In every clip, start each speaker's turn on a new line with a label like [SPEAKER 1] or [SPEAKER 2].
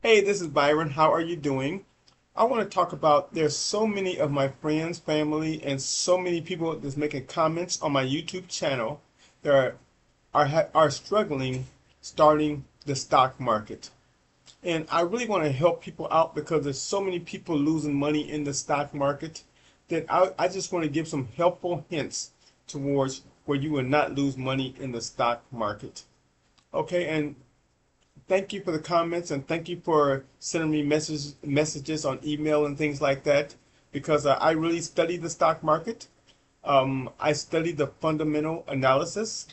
[SPEAKER 1] Hey, this is Byron. How are you doing? I want to talk about there's so many of my friends, family, and so many people that's making comments on my YouTube channel that are struggling starting the stock market. And I really want to help people out because there's so many people losing money in the stock market that I just want to give some helpful hints towards where you will not lose money in the stock market. Okay, and thank you for the comments and thank you for sending me messages on email and things like that because I really study the stock market. I study the fundamental analysis.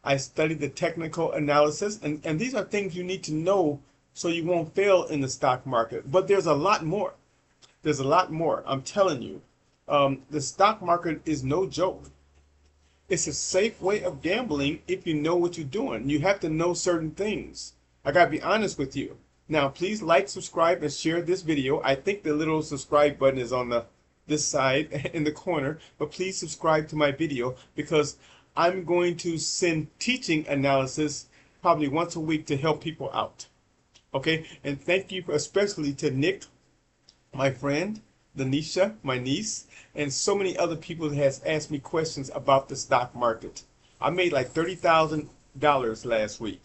[SPEAKER 1] I study the technical analysis, and these are things you need to know so you won't fail in the stock market. But there's a lot more. There's a lot more. I'm telling you. The stock market is no joke. It's a safe way of gambling if you know what you're doing. You have to know certain things. I gotta be honest with you. Now, please like, subscribe, and share this video. I think the little subscribe button is on this side in the corner, but please subscribe to my video because I'm going to send teaching analysis probably once a week to help people out. Okay, and thank you especially to Nick, my friend, Denisha, my niece, and so many other people that has asked me questions about the stock market. I made like $30,000 last week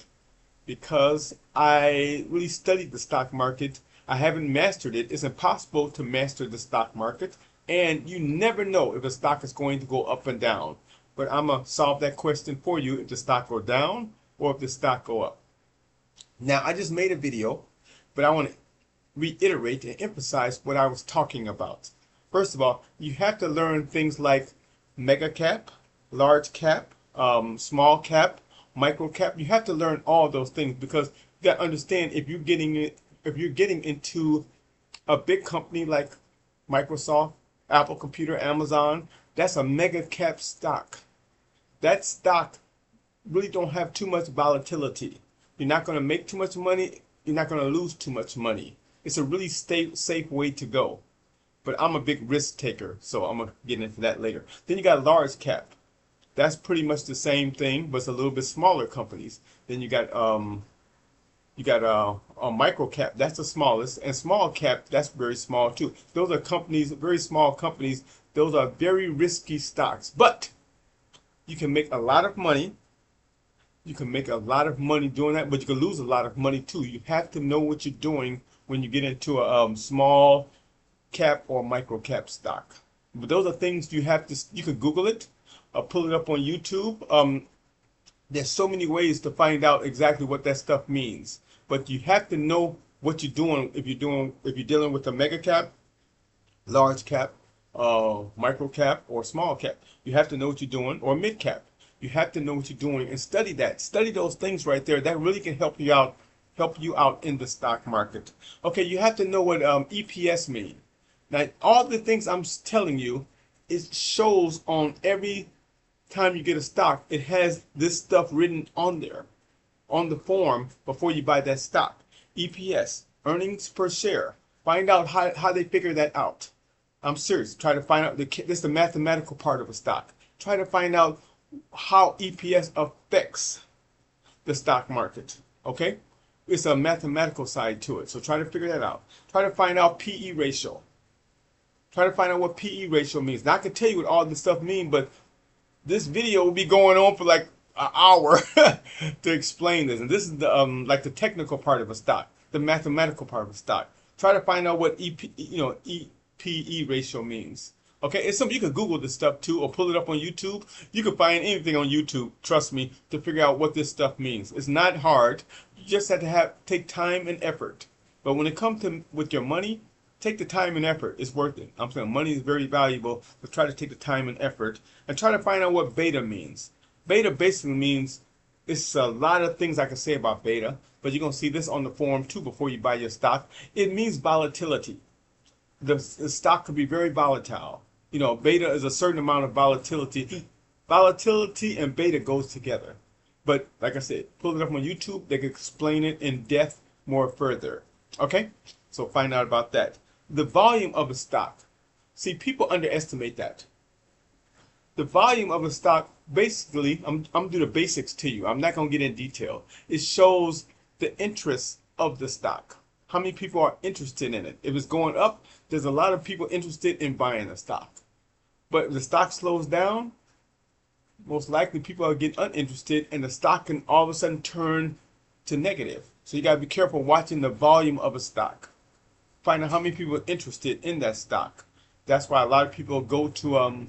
[SPEAKER 1] because I really studied the stock market. I haven't mastered it. It's impossible to master the stock market, and you never know if a stock is going to go up and down. But I'm gonna solve that question for you if the stock go down or if the stock go up. Now, I just made a video, but I want to reiterate and emphasize what I was talking about. First of all, you have to learn things like mega cap, large cap, small cap, micro cap. You have to learn all those things because you got to understand if you're getting into a big company like Microsoft, Apple Computer, Amazon, that's a mega cap stock. That stock really don't have too much volatility. You're not going to make too much money. You're not going to lose too much money. It's a really safe way to go. But I'm a big risk taker, so I'm going to get into that later. Then you got large cap. That's pretty much the same thing, but it's a little bit smaller companies. Then you got a micro cap. That's the smallest, and small cap. That's very small too. Those are companies, very small companies. Those are very risky stocks, but you can make a lot of money. You can make a lot of money doing that, but you can lose a lot of money too. You have to know what you're doing when you get into a small cap or micro cap stock. But those are things you can Google it or pull it up on YouTube. There's so many ways to find out exactly what that stuff means. But you have to know what you're doing if you're dealing with a mega cap, large cap, micro cap, or small cap. You have to know what you're doing, or mid cap. You have to know what you're doing and study that. Study those things right there. That really can help you out in the stock market. Okay, you have to know what EPS means. Now, all the things I'm telling you, it shows on every time you get a stock, it has this stuff written on there, on the form before you buy that stock. EPS, earnings per share. Find out how they figure that out. I'm serious. Try to find out this is the mathematical part of a stock. Try to find out how EPS affects the stock market. Okay? It's a mathematical side to it. So try to figure that out. Try to find out PE ratio. Try to find out what PE ratio means. Now I can tell you what all this stuff means, but this video will be going on for like an hour to explain this. And this is the like the technical part of a stock, the mathematical part of a stock. Try to find out what PE ratio means. Okay, it's something you can Google this stuff too, or pull it up on YouTube. You can find anything on YouTube, trust me, to figure out what this stuff means. It's not hard. You just have to take time and effort. But when it comes to with your money, take the time and effort. It's worth it. I'm saying money is very valuable, but try to take the time and effort and try to find out what beta means. Beta basically means it's a lot of things I can say about beta, but you're gonna see this on the forum too before you buy your stock. It means volatility. The stock could be very volatile. You know, beta is a certain amount of volatility. Volatility and beta goes together. But like I said, pull it up on YouTube. They can explain it in depth more further. Okay? So find out about that. The volume of a stock. See, people underestimate that. The volume of a stock, basically, I'm going to do the basics to you. I'm not going to get in detail. It shows the interest of the stock. how many people are interested in it. If it's going up, there's a lot of people interested in buying the stock. But if the stock slows down, most likely people are getting uninterested and the stock can all of a sudden turn to negative. So you got to be careful watching the volume of a stock. Find out how many people are interested in that stock. That's why a lot of people go to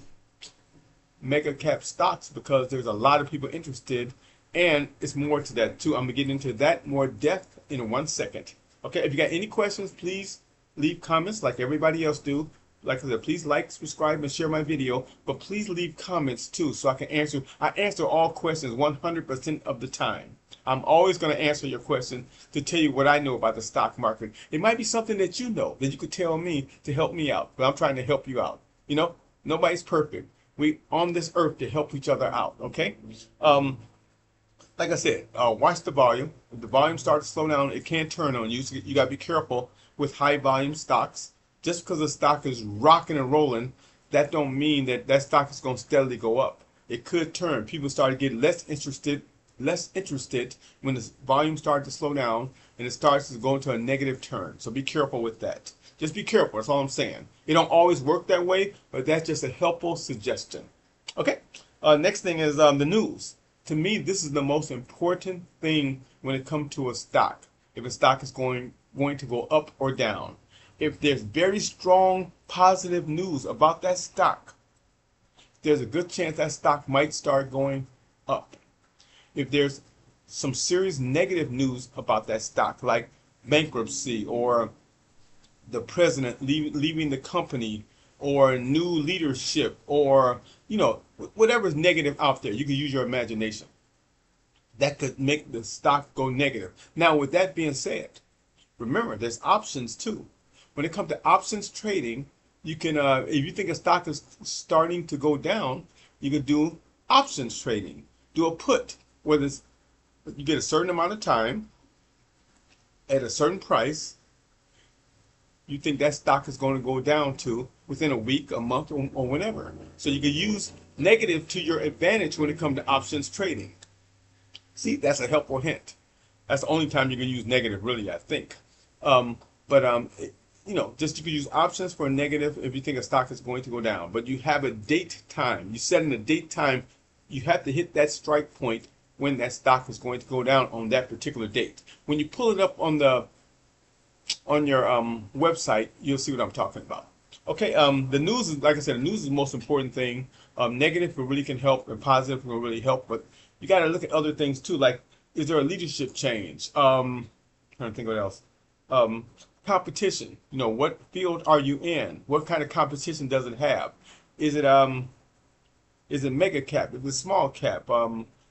[SPEAKER 1] mega cap stocks, because there's a lot of people interested, and it's more to that too. I'm gonna get into that more depth in 1 second. Okay, if you got any questions, please leave comments like everybody else do. Like I said, please like, subscribe, and share my video, but please leave comments too so I can answer. I answer all questions 100% of the time. I'm always going to answer your question to tell you what I know about the stock market. It might be something that you know that you could tell me to help me out, but I'm trying to help you out. You know, nobody's perfect. We on this earth to help each other out, okay? Like I said, watch the volume. If the volume starts to slow down, it can turn on you. So you got to be careful with high volume stocks. Just because the stock is rocking and rolling, that don't mean that that stock is going to steadily go up. It could turn. People start to get less interested when the volume starts to slow down and it starts to go into a negative turn. So be careful with that. Just be careful. That's all I'm saying. It don't always work that way, but that's just a helpful suggestion. Okay. Next thing is the news. To me, this is the most important thing when it comes to a stock. If a stock is going to go up or down. If there's very strong positive news about that stock, there's a good chance that stock might start going up. If there's some serious negative news about that stock, like bankruptcy or the president leaving the company or new leadership or, whatever's negative out there, you can use your imagination. That could make the stock go negative. Now, with that being said, remember, there's options too. When it comes to options trading, you can, if you think a stock is starting to go down, you can do options trading. Do a put, where you get a certain amount of time at a certain price. You think that stock is going to go down to within a week, a month, or whenever. So you can use negative to your advantage when it comes to options trading. See, that's a helpful hint. That's the only time you can use negative, really, I think. Just you can use options for a negative if you think a stock is going to go down. But you have a date time. You set in a date time. You have to hit that strike point when that stock is going to go down on that particular date. When you pull it up on your website, you'll see what I'm talking about. Okay, the news is, like I said, the news is the most important thing. Negative really can help, and positive will really help, but you got to look at other things too. Like, is there a leadership change? Trying to think what else. Competition. What field are you in? What kind of competition does it have? Is it mega cap? Is it small cap?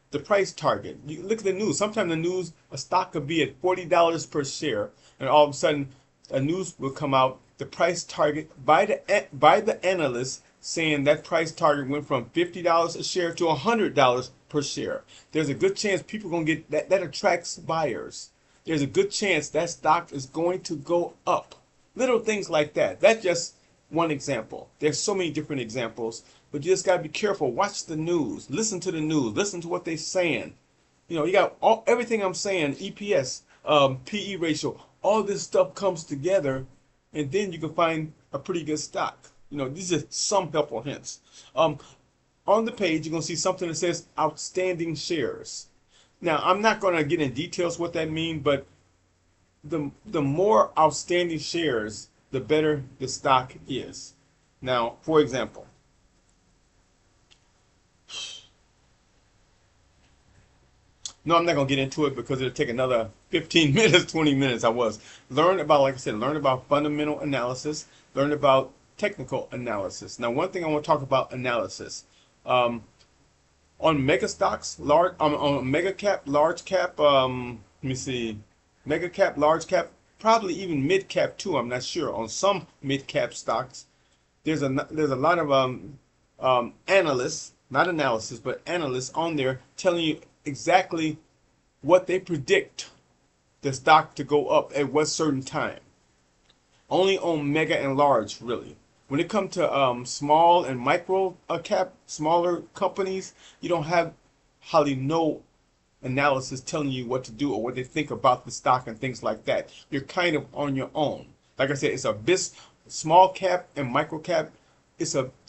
[SPEAKER 1] The price target. You look at the news. Sometimes the news, a stock could be at $40 per share, and all of a sudden, a news will come out. The price target by the analyst saying that price target went from $50 a share to $100 per share. There's a good chance people are going to get that. That attracts buyers. There's a good chance that stock is going to go up. Little things like that. That's just one example. There's so many different examples, but you just got to be careful. Watch the news. Listen to the news. Listen to what they're saying. You got everything I'm saying, EPS, PE ratio, all this stuff comes together, and then you can find a pretty good stock. These are some helpful hints. On the page, you're going to see something that says outstanding shares. Now, I'm not going to get in details what that means, but the more outstanding shares, the better the stock is. Now, for example, no, I'm not going to get into it because it'll take another 15 minutes, 20 minutes. Learn about fundamental analysis, learn about technical analysis. Now, one thing I want to talk about analysis. On mega stocks, on mega cap, large cap, mega cap, large cap, probably even mid cap too. I'm not sure. On some mid cap stocks, there's a lot of analysts, not analysis, but analysts on there telling you exactly what they predict the stock to go up at what certain time. Only on mega and large, really. When it comes to small and micro cap, smaller companies, you don't have hardly no analysis telling you what to do or what they think about the stock and things like that. You're kind of on your own. Like I said, it's a small cap and micro cap.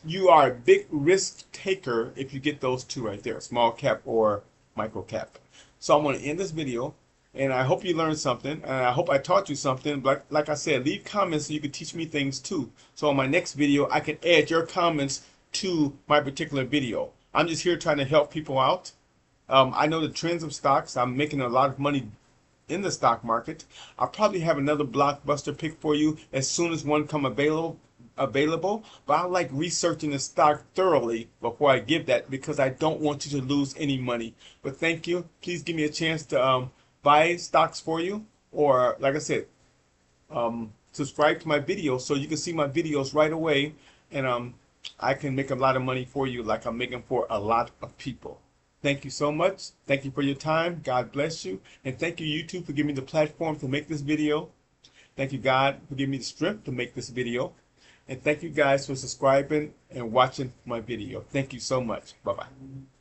[SPEAKER 1] You are a big risk taker if you get those two right there, small cap or micro cap. So I'm going to end this video, and I hope you learned something, and I hope I taught you something. But like I said, leave comments so you can teach me things too. So on my next video, I can add your comments to my particular video. I'm just here trying to help people out. I know the trends of stocks. I'm making a lot of money in the stock market. I'll probably have another blockbuster pick for you as soon as one come available, but I like researching the stock thoroughly before I give that because I don't want you to lose any money. But thank you. Please give me a chance to buy stocks for you, or like I said, subscribe to my videos so you can see my videos right away, and I can make a lot of money for you like I'm making for a lot of people. Thank you so much. Thank you for your time. God bless you. And thank you, YouTube, for giving me the platform to make this video. Thank you, God, for giving me the strength to make this video. And thank you guys for subscribing and watching my video. Thank you so much. Bye-bye.